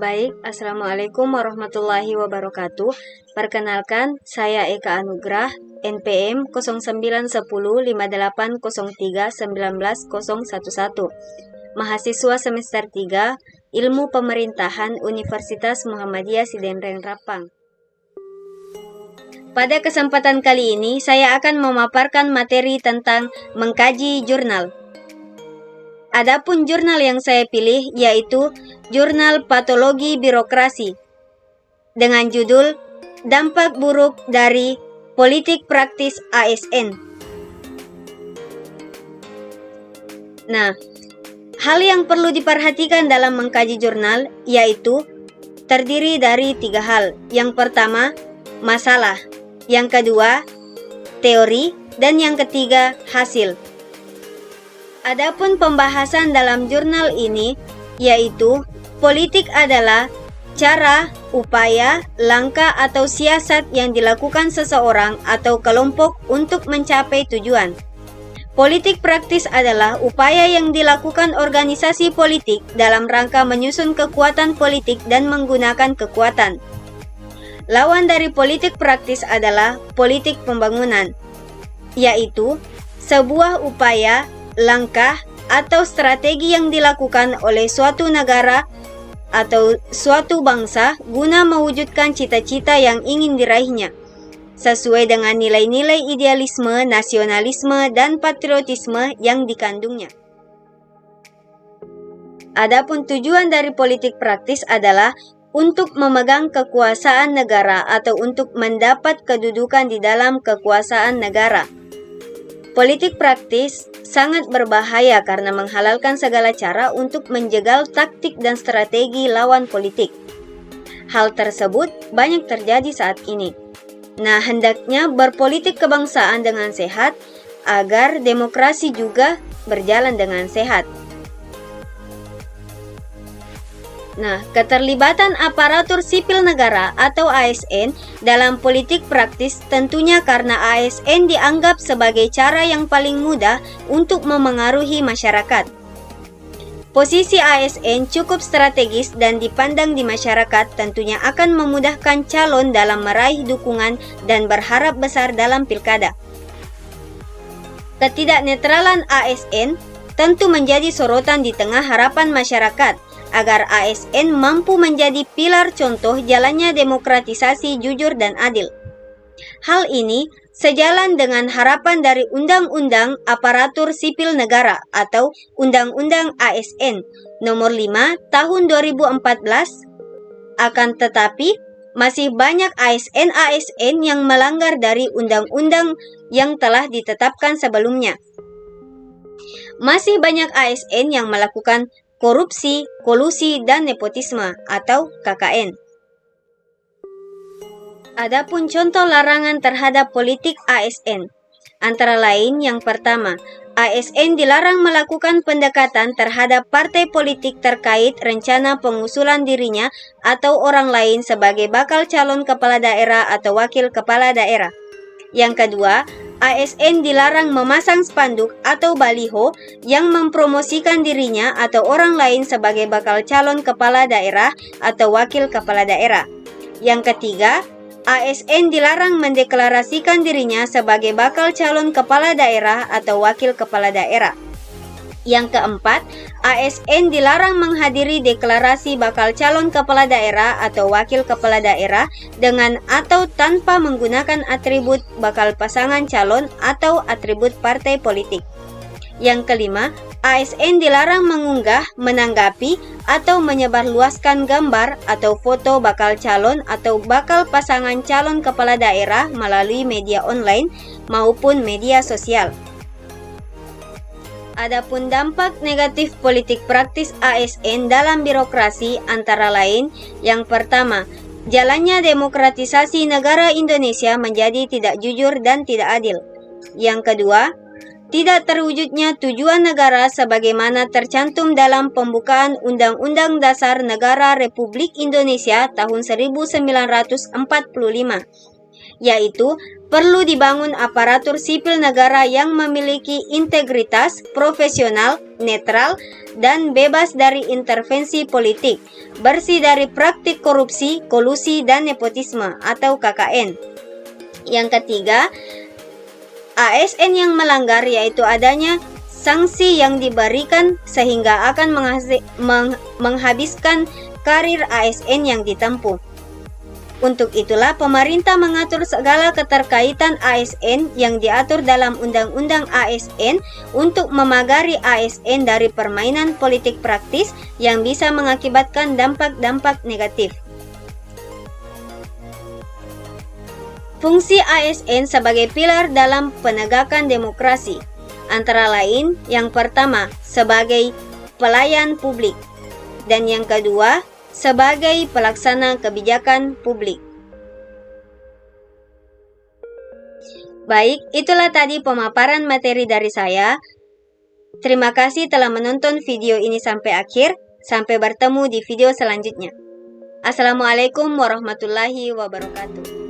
Baik, Assalamualaikum warahmatullahi wabarakatuh. Perkenalkan, saya Eka Anugrah, NPM 091058031911, mahasiswa semester 3, Ilmu Pemerintahan Universitas Muhammadiyah Sidenreng Rapang. Pada kesempatan kali ini, saya akan memaparkan materi tentang mengkaji jurnal. Adapun jurnal yang saya pilih yaitu Jurnal Patologi Birokrasi dengan judul Dampak Buruk dari Politik Praktis ASN. Nah, hal yang perlu diperhatikan dalam mengkaji jurnal yaitu terdiri dari 3 hal. Yang pertama, masalah. Yang kedua, teori. Dan yang ketiga, hasil. Adapun pembahasan dalam jurnal ini yaitu politik adalah cara, upaya, langkah atau siasat yang dilakukan seseorang atau kelompok untuk mencapai tujuan. Politik praktis adalah upaya yang dilakukan organisasi politik dalam rangka menyusun kekuatan politik dan menggunakan kekuatan. Lawan dari politik praktis adalah politik pembangunan, yaitu sebuah upaya, langkah, atau strategi yang dilakukan oleh suatu negara atau suatu bangsa guna mewujudkan cita-cita yang ingin diraihnya, sesuai dengan nilai-nilai idealisme, nasionalisme, dan patriotisme yang dikandungnya. Adapun tujuan dari politik praktis adalah untuk memegang kekuasaan negara atau untuk mendapat kedudukan di dalam kekuasaan negara. Politik praktis sangat berbahaya karena menghalalkan segala cara untuk menjegal taktik dan strategi lawan politik. Hal tersebut banyak terjadi saat ini. Nah, hendaknya berpolitik kebangsaan dengan sehat agar demokrasi juga berjalan dengan sehat. Nah, keterlibatan aparatur sipil negara atau ASN dalam politik praktis tentunya karena ASN dianggap sebagai cara yang paling mudah untuk memengaruhi masyarakat. Posisi ASN cukup strategis dan dipandang di masyarakat tentunya akan memudahkan calon dalam meraih dukungan dan berharap besar dalam pilkada. Ketidaknetralan ASN tentu menjadi sorotan di tengah harapan masyarakat agar ASN mampu menjadi pilar contoh jalannya demokratisasi jujur dan adil. Hal ini sejalan dengan harapan dari Undang-Undang Aparatur Sipil Negara atau Undang-Undang ASN Nomor 5 Tahun 2014. Akan tetapi, masih banyak ASN yang melanggar dari undang-undang yang telah ditetapkan sebelumnya. Masih banyak ASN yang melakukan korupsi, kolusi, dan nepotisme atau KKN. Adapun contoh larangan terhadap politik ASN, antara lain yang pertama, ASN dilarang melakukan pendekatan terhadap partai politik terkait rencana pengusulan dirinya atau orang lain sebagai bakal calon kepala daerah atau wakil kepala daerah. Yang kedua, ASN dilarang memasang spanduk atau baliho yang mempromosikan dirinya atau orang lain sebagai bakal calon kepala daerah atau wakil kepala daerah. Yang ketiga, ASN dilarang mendeklarasikan dirinya sebagai bakal calon kepala daerah atau wakil kepala daerah. Yang keempat, ASN dilarang menghadiri deklarasi bakal calon kepala daerah atau wakil kepala daerah dengan atau tanpa menggunakan atribut bakal pasangan calon atau atribut partai politik. Yang kelima, ASN dilarang mengunggah, menanggapi, atau menyebarluaskan gambar atau foto bakal calon atau bakal pasangan calon kepala daerah melalui media online maupun media sosial. Adapun dampak negatif politik praktis ASN dalam birokrasi antara lain, yang pertama, jalannya demokratisasi negara Indonesia menjadi tidak jujur dan tidak adil. Yang kedua, tidak terwujudnya tujuan negara sebagaimana tercantum dalam pembukaan Undang-Undang Dasar Negara Republik Indonesia tahun 1945, yaitu perlu dibangun aparatur sipil negara yang memiliki integritas, profesional, netral, dan bebas dari intervensi politik, bersih dari praktik korupsi, kolusi, dan nepotisme atau KKN. Yang ketiga, ASN yang melanggar yaitu adanya sanksi yang diberikan sehingga akan menghabiskan karir ASN yang ditempuh. Untuk itulah pemerintah mengatur segala keterkaitan ASN yang diatur dalam Undang-Undang ASN untuk memagari ASN dari permainan politik praktis yang bisa mengakibatkan dampak-dampak negatif. Fungsi ASN sebagai pilar dalam penegakan demokrasi, antara lain yang pertama sebagai pelayan publik dan yang kedua sebagai pelaksana kebijakan publik. Baik, itulah tadi pemaparan materi dari saya. Terima kasih telah menonton video ini sampai akhir. Sampai bertemu di video selanjutnya. Assalamualaikum warahmatullahi wabarakatuh.